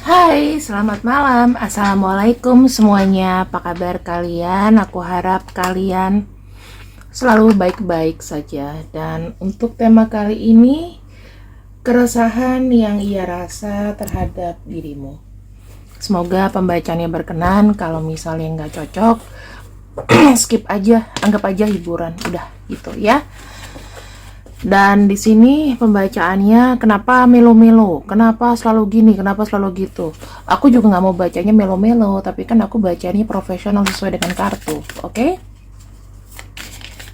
Hai, selamat malam. Assalamualaikum semuanya. Apa kabar kalian? Aku harap kalian selalu baik-baik saja. Dan untuk tema kali ini, keresahan yang ia rasa terhadap dirimu. Semoga pembacaannya berkenan. Kalau misalnya nggak cocok, skip aja, anggap aja hiburan. Udah gitu ya. Dan di sini pembacaannya kenapa melo-melo, kenapa selalu gini, kenapa selalu gitu. Aku juga nggak mau bacanya melo-melo, tapi kan aku bacanya profesional sesuai dengan kartu, oke?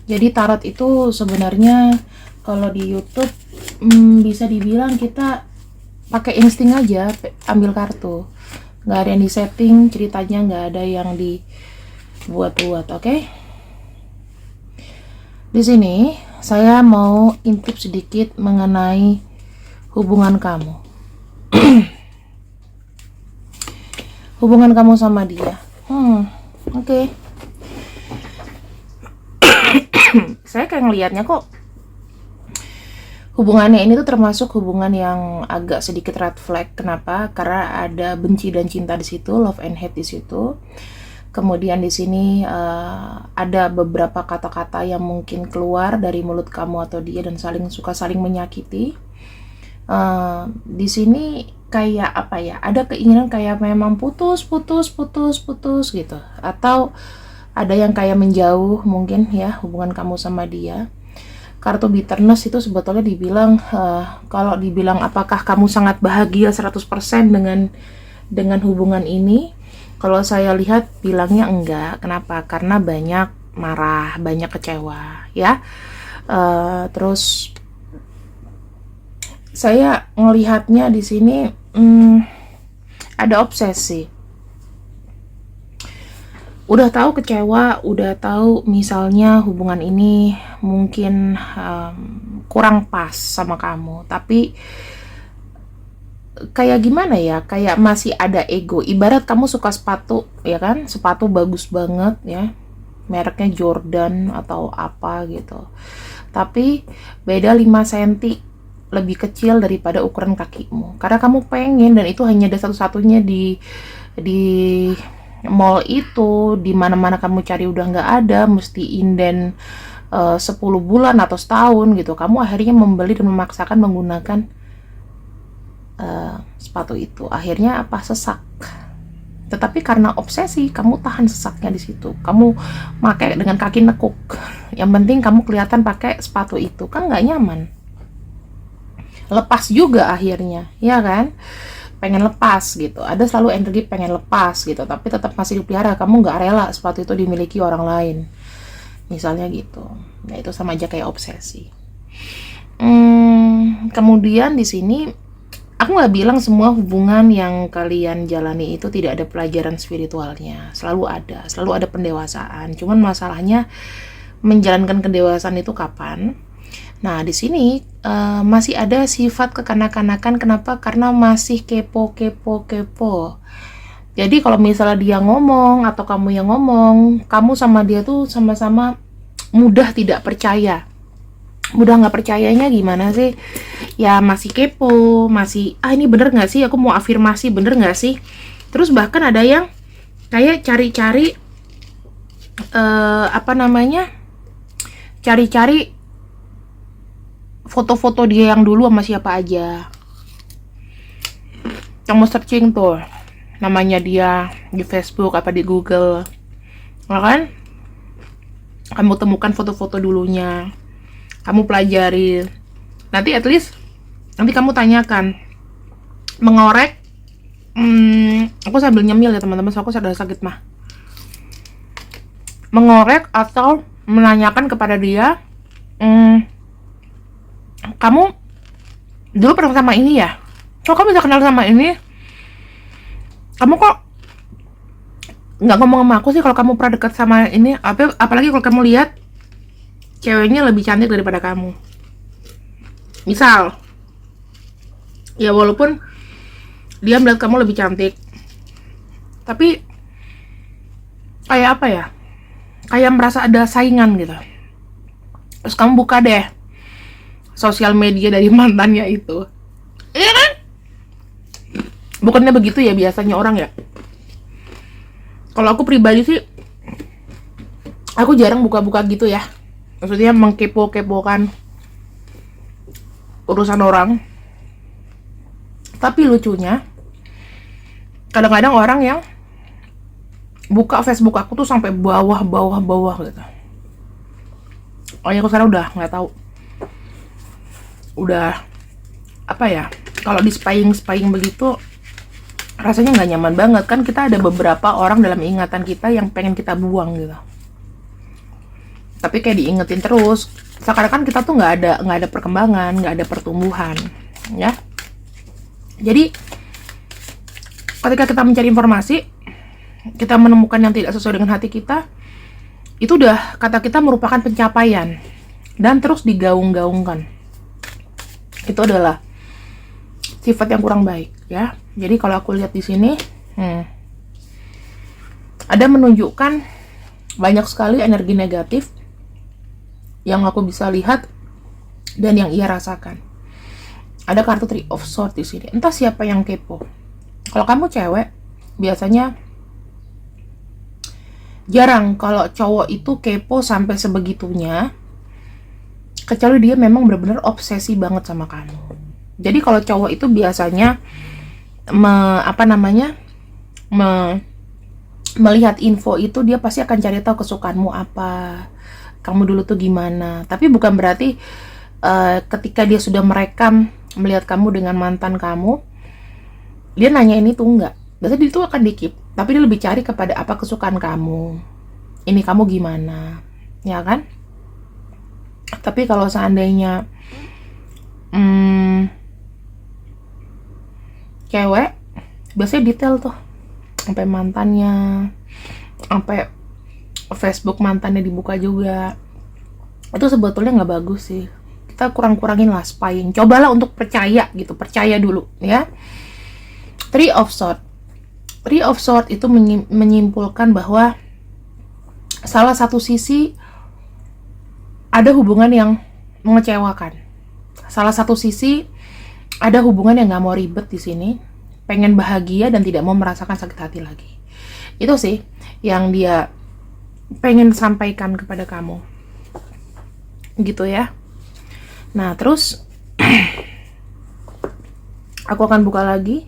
Jadi tarot itu sebenarnya kalau di YouTube bisa dibilang kita pakai insting aja, ambil kartu. Nggak ada yang di setting, ceritanya nggak ada yang dibuat-buat, oke? Di sini saya mau intip sedikit mengenai hubungan kamu. Hubungan kamu sama dia. Oke. Saya kayak ngelihatnya kok hubungannya ini tuh termasuk hubungan yang agak sedikit red flag. Kenapa? Karena ada benci dan cinta di situ, love and hate di situ. Kemudian di sini ada beberapa kata-kata yang mungkin keluar dari mulut kamu atau dia dan saling menyakiti. Di sini kayak apa ya? Ada keinginan kayak memang putus gitu. Atau ada yang kayak menjauh mungkin ya hubungan kamu sama dia. Kartu bitterness itu sebetulnya dibilang kalau dibilang apakah kamu sangat bahagia 100% dengan hubungan ini? Kalau saya lihat bilangnya enggak. Kenapa? Karena banyak marah, banyak kecewa, ya. Terus saya ngelihatnya di sini ada obsesi. Udah tahu kecewa, udah tahu misalnya hubungan ini mungkin kurang pas sama kamu, tapi kayak gimana ya, kayak masih ada ego. Ibarat kamu suka sepatu, ya kan, sepatu bagus banget ya, mereknya Jordan atau apa gitu, tapi beda 5 cm lebih kecil daripada ukuran kakimu, karena kamu pengen, dan itu hanya ada satu-satunya di mall itu, di mana-mana kamu cari udah nggak ada, mesti inden 10 bulan atau setahun gitu. Kamu akhirnya membeli dan memaksakan menggunakan sepatu itu. Akhirnya apa? Sesak. Tetapi karena obsesi, kamu tahan sesaknya di situ. Kamu pakai dengan kaki nekuk. Yang penting kamu kelihatan pakai sepatu itu, kan nggak nyaman. Lepas juga akhirnya, ya kan? Pengen lepas gitu. Ada selalu energi pengen lepas gitu, tapi tetap masih dipelihara. Kamu nggak rela sepatu itu dimiliki orang lain. Misalnya gitu. Nah, itu sama aja kayak obsesi. Kemudian di sini aku nggak bilang semua hubungan yang kalian jalani itu tidak ada pelajaran spiritualnya. Selalu ada pendewasaan. Cuman masalahnya menjalankan kedewasaan itu kapan? Nah, di sini masih ada sifat kekanak-kanakan. Kenapa? Karena masih kepo. Jadi kalau misalnya dia ngomong atau kamu yang ngomong, kamu sama dia tuh sama-sama mudah tidak percaya. Mudah nggak percayanya gimana sih? Ya masih kepo, masih ini bener nggak sih? Aku mau afirmasi, bener nggak sih? Terus bahkan ada yang kayak cari-cari cari-cari foto-foto dia yang dulu sama siapa aja. Kamu searching tuh namanya dia di Facebook apa di Google, ya kan? Kamu temukan foto-foto dulunya, kamu pelajari. Nanti at least nanti kamu tanyakan, mengorek. Aku sambil nyemil ya teman-teman, so aku sadar sakit mah. Mengorek atau menanyakan kepada dia, kamu dulu pernah sama ini ya? Kok kamu bisa kenal sama ini? Kamu kok nggak ngomong sama aku sih kalau kamu pernah dekat sama ini? Apalagi kalau kamu lihat ceweknya lebih cantik daripada kamu. Misal, ya walaupun dia melihat kamu lebih cantik, tapi kayak apa ya? Kayak merasa ada saingan gitu. Terus kamu buka deh sosial media dari mantannya itu, iya kan? Bukannya begitu ya biasanya orang ya. Kalau aku pribadi sih, aku jarang buka-buka gitu ya. Maksudnya mengkepo-kepokan urusan orang. Tapi lucunya, kadang-kadang orang yang buka Facebook aku tuh sampai bawah gitu. Oh ya, aku sekarang udah nggak tahu. Udah apa ya? Kalau di spying begitu, rasanya nggak nyaman banget kan. Kita ada beberapa orang dalam ingatan kita yang pengen kita buang gitu, tapi kayak diingetin terus. Sekarang kan kita tuh nggak ada perkembangan, nggak ada pertumbuhan ya. Jadi ketika kita mencari informasi, kita menemukan yang tidak sesuai dengan hati kita, itu udah kata kita merupakan pencapaian dan terus digaung-gaungkan. Itu adalah sifat yang kurang baik ya. Jadi kalau aku lihat di sini, ada menunjukkan banyak sekali energi negatif yang aku bisa lihat dan yang ia rasakan. Ada kartu Three of Swords di sini. Entah siapa yang kepo. Kalau kamu cewek, biasanya jarang kalau cowok itu kepo sampai sebegitunya, kecuali dia memang benar-benar obsesi banget sama kamu. Jadi kalau cowok itu biasanya melihat info itu, dia pasti akan cari tahu kesukaanmu apa, kamu dulu tuh gimana. Tapi bukan berarti ketika dia sudah merekam melihat kamu dengan mantan kamu, dia nanya ini tuh enggak. Biasanya dia tuh akan dikip, tapi dia lebih cari kepada apa kesukaan kamu, ini kamu gimana, ya kan? Tapi kalau seandainya cewek, biasanya detail tuh, sampai mantannya, sampai Facebook mantannya dibuka juga. Itu sebetulnya nggak bagus sih. Kita kurang-kurangin lah spying. Cobalah untuk percaya gitu, percaya dulu ya. Three of Swords. Three of Swords itu menyimpulkan bahwa salah satu sisi ada hubungan yang mengecewakan. Salah satu sisi ada hubungan yang nggak mau ribet di sini, pengen bahagia dan tidak mau merasakan sakit hati lagi. Itu sih yang dia pengen sampaikan kepada kamu, gitu ya. Nah terus aku akan buka lagi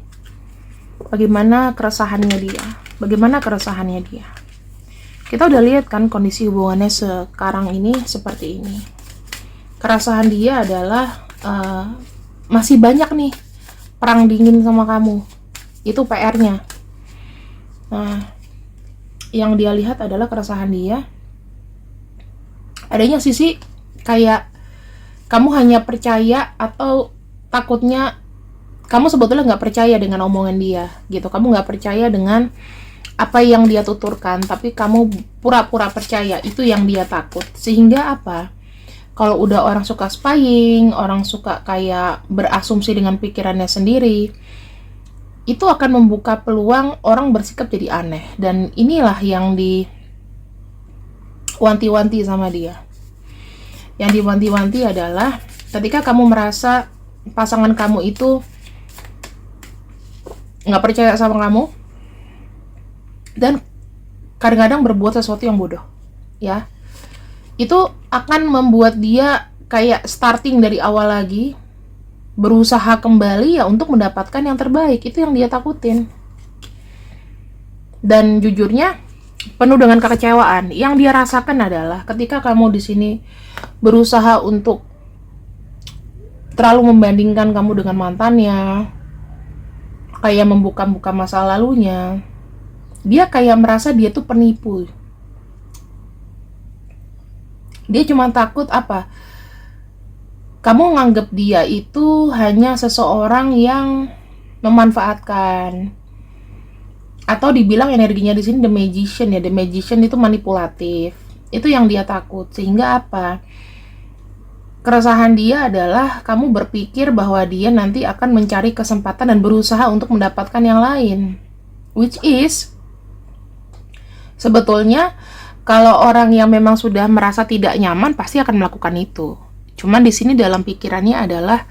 bagaimana keresahannya dia. Kita udah lihat kan kondisi hubungannya sekarang ini seperti ini. Keresahan dia adalah masih banyak nih perang dingin sama kamu. Itu PR-nya. Nah, yang dia lihat adalah keresahan dia adanya sisi kayak kamu hanya percaya, atau takutnya kamu sebetulnya nggak percaya dengan omongan dia gitu. Kamu nggak percaya dengan apa yang dia tuturkan, tapi kamu pura-pura percaya. Itu yang dia takut. Sehingga apa, kalau udah orang suka spying, orang suka kayak berasumsi dengan pikirannya sendiri, itu akan membuka peluang orang bersikap jadi aneh. Dan inilah yang diwanti-wanti sama dia. Yang diwanti-wanti adalah ketika kamu merasa pasangan kamu itu nggak percaya sama kamu dan kadang-kadang berbuat sesuatu yang bodoh, ya, itu akan membuat dia kayak starting dari awal lagi, berusaha kembali ya untuk mendapatkan yang terbaik. Itu yang dia takutin. Dan jujurnya penuh dengan kekecewaan. Yang dia rasakan adalah ketika kamu di sini berusaha untuk terlalu membandingkan kamu dengan mantannya, kayak membuka-buka masa lalunya, dia kayak merasa dia tuh penipu. Dia cuma takut apa? Kamu nganggep dia itu hanya seseorang yang memanfaatkan, atau dibilang energinya di sini the magician ya. The magician itu manipulatif. Itu yang dia takut. Sehingga apa? Keresahan dia adalah kamu berpikir bahwa dia nanti akan mencari kesempatan dan berusaha untuk mendapatkan yang lain. Which is sebetulnya kalau orang yang memang sudah merasa tidak nyaman pasti akan melakukan itu. Cuman di sini dalam pikirannya adalah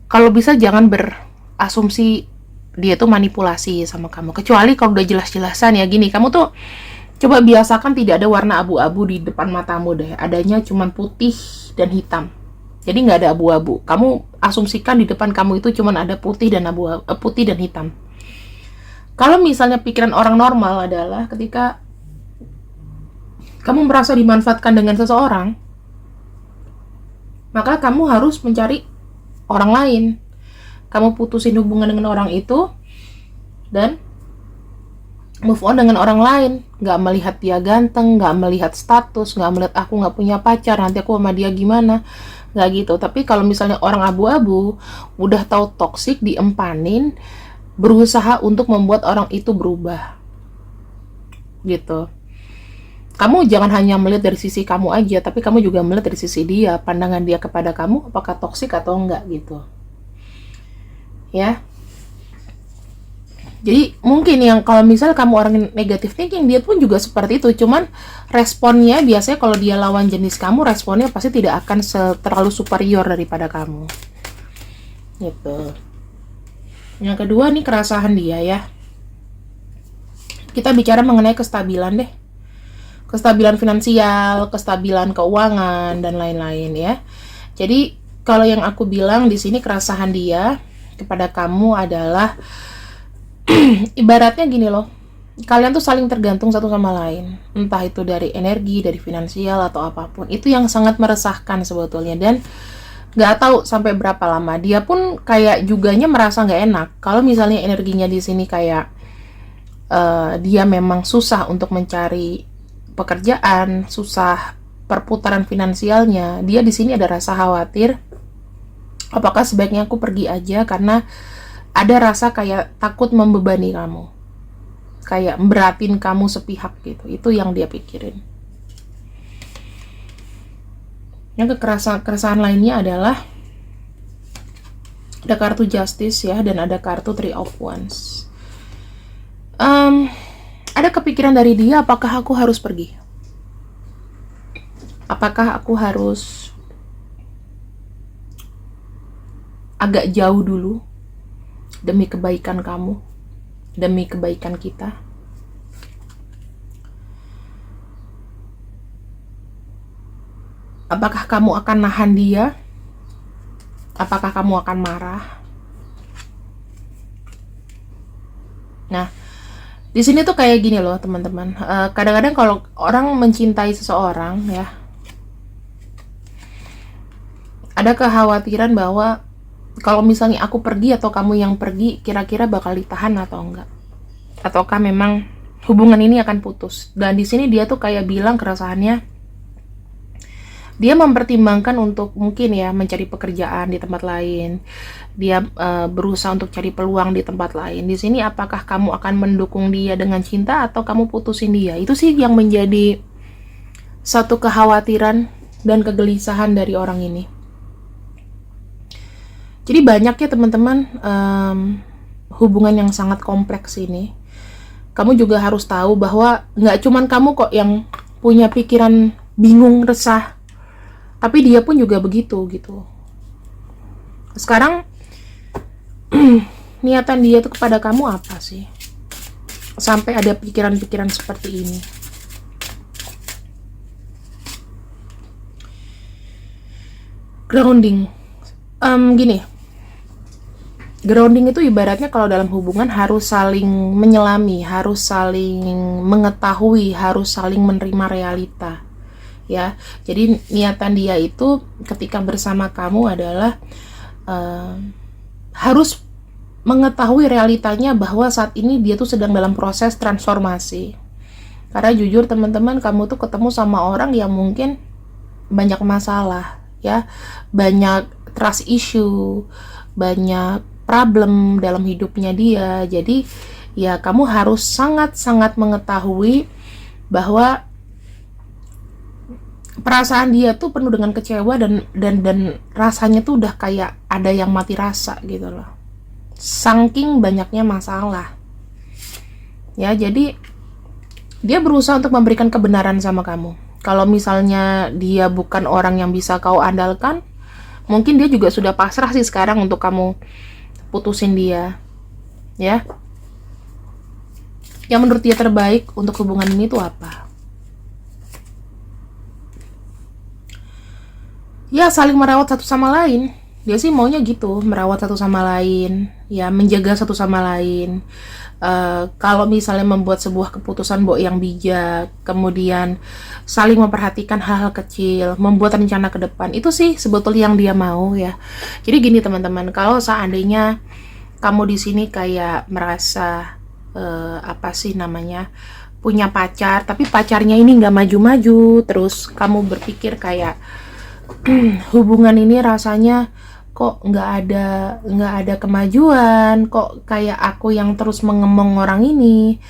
kalau bisa jangan berasumsi dia tuh manipulasi sama kamu. Kecuali kalau udah jelas-jelasan ya gini, kamu tuh coba biasakan tidak ada warna abu-abu di depan matamu deh. Adanya cuman putih dan hitam. Jadi nggak ada abu-abu. Kamu asumsikan di depan kamu itu cuman ada putih dan putih dan hitam. Kalau misalnya pikiran orang normal adalah ketika kamu merasa dimanfaatkan dengan seseorang, maka kamu harus mencari orang lain. Kamu putusin hubungan dengan orang itu dan move on dengan orang lain. Gak melihat dia ganteng, gak melihat status, gak melihat aku gak punya pacar, nanti aku sama dia gimana, gak gitu. Tapi kalau misalnya orang abu-abu udah tahu toksik, diempanin, berusaha untuk membuat orang itu berubah gitu. Kamu jangan hanya melihat dari sisi kamu aja, tapi kamu juga melihat dari sisi dia, pandangan dia kepada kamu apakah toksik atau enggak gitu ya. Jadi mungkin yang kalau misalnya kamu orang negatif thinking, dia pun juga seperti itu, cuman responnya biasanya kalau dia lawan jenis kamu, responnya pasti tidak akan terlalu superior daripada kamu gitu. Yang kedua nih, kerasahan dia ya. Kita bicara mengenai kestabilan deh, kestabilan finansial, kestabilan keuangan dan lain-lain ya. Jadi kalau yang aku bilang di sini, kerasahan dia kepada kamu adalah ibaratnya gini loh, kalian tuh saling tergantung satu sama lain, entah itu dari energi, dari finansial atau apapun. Itu yang sangat meresahkan sebetulnya, dan nggak tahu sampai berapa lama dia pun kayak juganya merasa nggak enak kalau misalnya energinya di sini kayak dia memang susah untuk mencari pekerjaan, susah perputaran finansialnya. Dia di sini ada rasa khawatir, apakah sebaiknya aku pergi aja, karena ada rasa kayak takut membebani kamu, kayak beratin kamu sepihak gitu. Itu yang dia pikirin. Yang keresahan lainnya adalah ada kartu Justice ya, dan ada kartu Three of Wands. Ada kepikiran dari dia, apakah aku harus pergi? Apakah aku harus agak jauh dulu demi kebaikan kamu, demi kebaikan kita? Apakah kamu akan nahan dia? Apakah kamu akan marah? Nah, di sini tuh kayak gini loh teman-teman. Kadang-kadang kalau orang mencintai seseorang ya, ada kekhawatiran bahwa kalau misalnya aku pergi atau kamu yang pergi, kira-kira bakal ditahan atau enggak, ataukah memang hubungan ini akan putus. Dan di sini dia tuh kayak bilang keresahannya, dia mempertimbangkan untuk mungkin ya mencari pekerjaan di tempat lain. Dia berusaha untuk cari peluang di tempat lain. Di sini apakah kamu akan mendukung dia dengan cinta atau kamu putusin dia? Itu sih yang menjadi satu kekhawatiran dan kegelisahan dari orang ini. Jadi banyak ya teman-teman, hubungan yang sangat kompleks ini. Kamu juga harus tahu bahwa nggak cuman kamu kok yang punya pikiran bingung, resah, tapi dia pun juga begitu gitu. Sekarang niatan dia tuh kepada kamu apa sih? Sampai ada pikiran-pikiran seperti ini. Grounding. Gini. Grounding itu ibaratnya kalau dalam hubungan harus saling menyelami, harus saling mengetahui, harus saling menerima realita. Ya, jadi niatan dia itu ketika bersama kamu adalah harus mengetahui realitanya bahwa saat ini dia tuh sedang dalam proses transformasi. Karena jujur teman-teman, kamu tuh ketemu sama orang yang mungkin banyak masalah, ya, banyak trust issue, banyak problem dalam hidupnya dia. Jadi ya kamu harus sangat-sangat mengetahui bahwa perasaan dia tuh penuh dengan kecewa dan rasanya tuh udah kayak ada yang mati rasa gitu loh, saking banyaknya masalah ya. Jadi dia berusaha untuk memberikan kebenaran sama kamu. Kalau misalnya dia bukan orang yang bisa kau andalkan, mungkin dia juga sudah pasrah sih sekarang untuk kamu putusin dia. ya. Yang menurut dia terbaik untuk hubungan ini tuh apa? Ya saling merawat satu sama lain. Dia sih maunya gitu, merawat satu sama lain, ya menjaga satu sama lain. Kalau misalnya membuat sebuah keputusan yang bijak, kemudian saling memperhatikan hal-hal kecil, membuat rencana ke depan, itu sih sebetulnya yang dia mau ya. Jadi gini teman-teman, kalau seandainya kamu di sini kayak merasa apa sih namanya, punya pacar, tapi pacarnya ini nggak maju-maju, terus kamu berpikir kayak hubungan ini rasanya kok nggak ada kemajuan, kok kayak aku yang terus mengemong orang ini.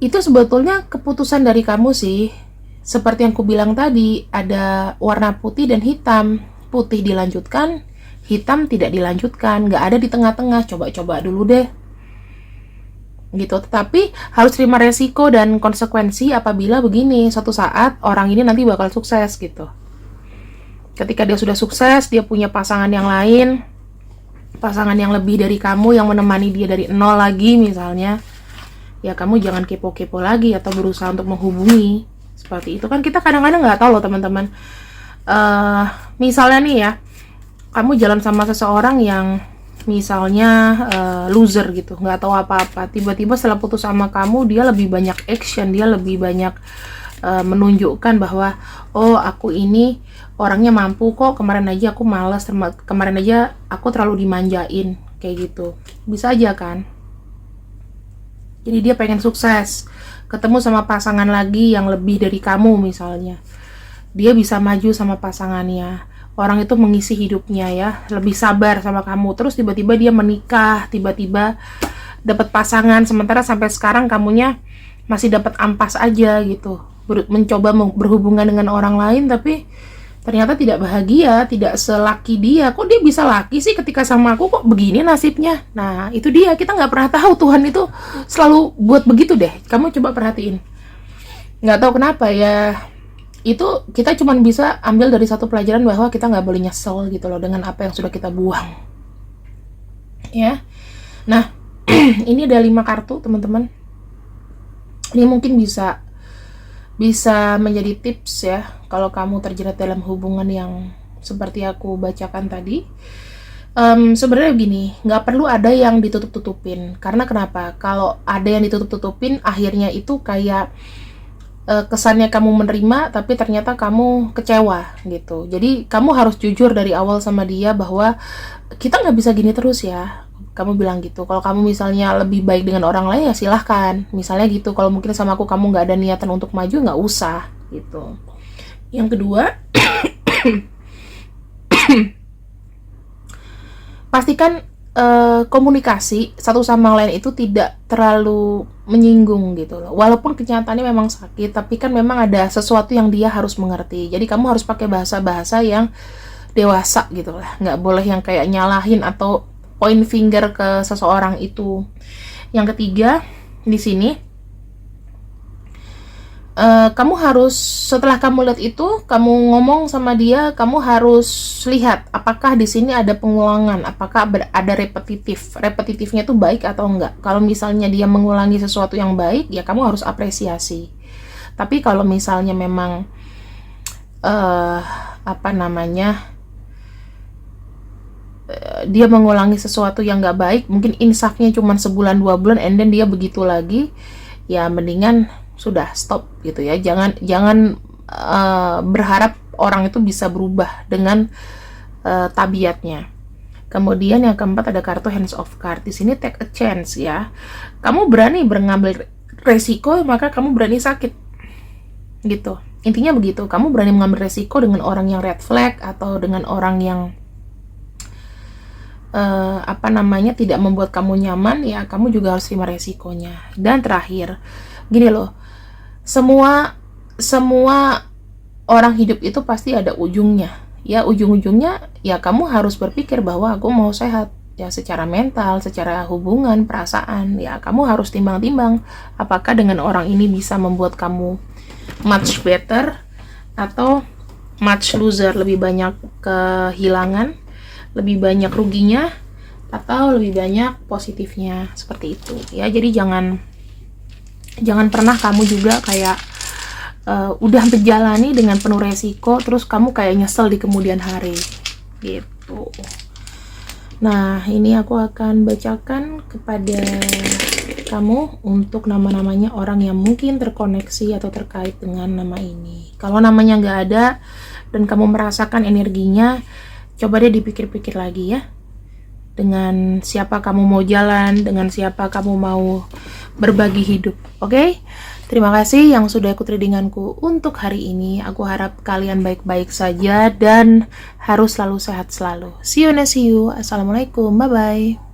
Itu sebetulnya keputusan dari kamu sih. Seperti yang aku bilang tadi, ada warna putih dan hitam. Putih dilanjutkan, hitam tidak dilanjutkan, nggak ada di tengah-tengah. Coba-coba dulu deh gitu. Tetapi harus terima resiko dan konsekuensi apabila begini, suatu saat orang ini nanti bakal sukses gitu. Ketika dia sudah sukses, dia punya pasangan yang lain, pasangan yang lebih dari kamu, yang menemani dia dari nol lagi misalnya, ya kamu jangan kepo-kepo lagi atau berusaha untuk menghubungi. Seperti itu kan, kita kadang-kadang nggak tahu loh teman-teman. Misalnya nih ya, kamu jalan sama seseorang yang misalnya loser gitu, nggak tahu apa-apa, tiba-tiba setelah putus sama kamu, dia lebih banyak action, dia lebih banyak menunjukkan bahwa oh aku ini orangnya mampu kok, kemarin aja aku malas, kemarin aja aku terlalu dimanjain, kayak gitu. Bisa aja kan. Jadi dia pengen sukses, ketemu sama pasangan lagi yang lebih dari kamu misalnya, dia bisa maju sama pasangannya, orang itu mengisi hidupnya ya, lebih sabar sama kamu, terus tiba-tiba dia menikah, tiba-tiba dapat pasangan, sementara sampai sekarang kamunya masih dapat ampas aja gitu, mencoba berhubungan dengan orang lain tapi ternyata tidak bahagia, tidak selaki dia. Kok dia bisa laki sih ketika sama aku, kok begini nasibnya? Nah itu dia, kita nggak pernah tahu, Tuhan itu selalu buat begitu deh. Kamu coba perhatiin, nggak tahu kenapa ya, itu kita cuma bisa ambil dari satu pelajaran bahwa kita nggak boleh nyesel gitu loh dengan apa yang sudah kita buang ya. Nah ini ada 5 kartu teman-teman, ini mungkin bisa menjadi tips ya kalau kamu terjerat dalam hubungan yang seperti aku bacakan tadi. Sebenarnya begini, nggak perlu ada yang ditutup-tutupin. Karena kenapa? Kalau ada yang ditutup-tutupin, akhirnya itu kayak kesannya kamu menerima tapi ternyata kamu kecewa gitu. Jadi kamu harus jujur dari awal sama dia bahwa kita nggak bisa gini terus ya. Kamu bilang gitu. Kalau kamu misalnya lebih baik dengan orang lain ya silahkan, misalnya gitu. Kalau mungkin sama aku kamu nggak ada niatan untuk maju, nggak usah gitu. Yang kedua, pastikan komunikasi satu sama lain itu tidak terlalu menyinggung gitu loh. Walaupun kenyataannya memang sakit, tapi kan memang ada sesuatu yang dia harus mengerti. Jadi kamu harus pakai bahasa-bahasa yang dewasa gitu lah. Nggak boleh yang kayak nyalahin atau point finger ke seseorang itu. Yang ketiga di sini, kamu harus, setelah kamu lihat itu, kamu ngomong sama dia, kamu harus lihat apakah di sini ada pengulangan, apakah ada repetitifnya itu baik atau enggak. Kalau misalnya dia mengulangi sesuatu yang baik, ya kamu harus apresiasi. Tapi kalau misalnya memang dia mengulangi sesuatu yang nggak baik, mungkin insafnya cuma sebulan 2 bulan, and then dia begitu lagi, ya mendingan sudah stop gitu ya. Jangan berharap orang itu bisa berubah dengan tabiatnya. Kemudian yang keempat ada kartu Hands of Card. Di sini take a chance ya. Kamu berani mengambil resiko, maka kamu berani sakit. Gitu. Intinya begitu. Kamu berani mengambil resiko dengan orang yang red flag atau dengan orang yang tidak membuat kamu nyaman, ya kamu juga harus terima resikonya. Dan terakhir, gini loh, semua orang hidup itu pasti ada ujungnya. Ya ujung-ujungnya ya kamu harus berpikir bahwa aku mau sehat ya, secara mental, secara hubungan, perasaan. Ya kamu harus timbang-timbang apakah dengan orang ini bisa membuat kamu much better atau much loser, lebih banyak kehilangan, lebih banyak ruginya. atau lebih banyak positifnya, seperti itu ya. Jadi jangan pernah kamu juga kayak udah menjalani dengan penuh resiko terus kamu kayak nyesel di kemudian hari gitu. Nah, ini aku akan bacakan kepada kamu untuk nama-namanya orang yang mungkin terkoneksi atau terkait dengan nama ini. Kalau namanya nggak ada dan kamu merasakan energinya, coba deh dipikir-pikir lagi ya. Dengan siapa kamu mau jalan, dengan siapa kamu mau berbagi hidup, oke? Terima kasih yang sudah ikut readinganku untuk hari ini. Aku harap kalian baik-baik saja dan harus selalu sehat selalu. See you next you. Assalamualaikum. Bye-bye.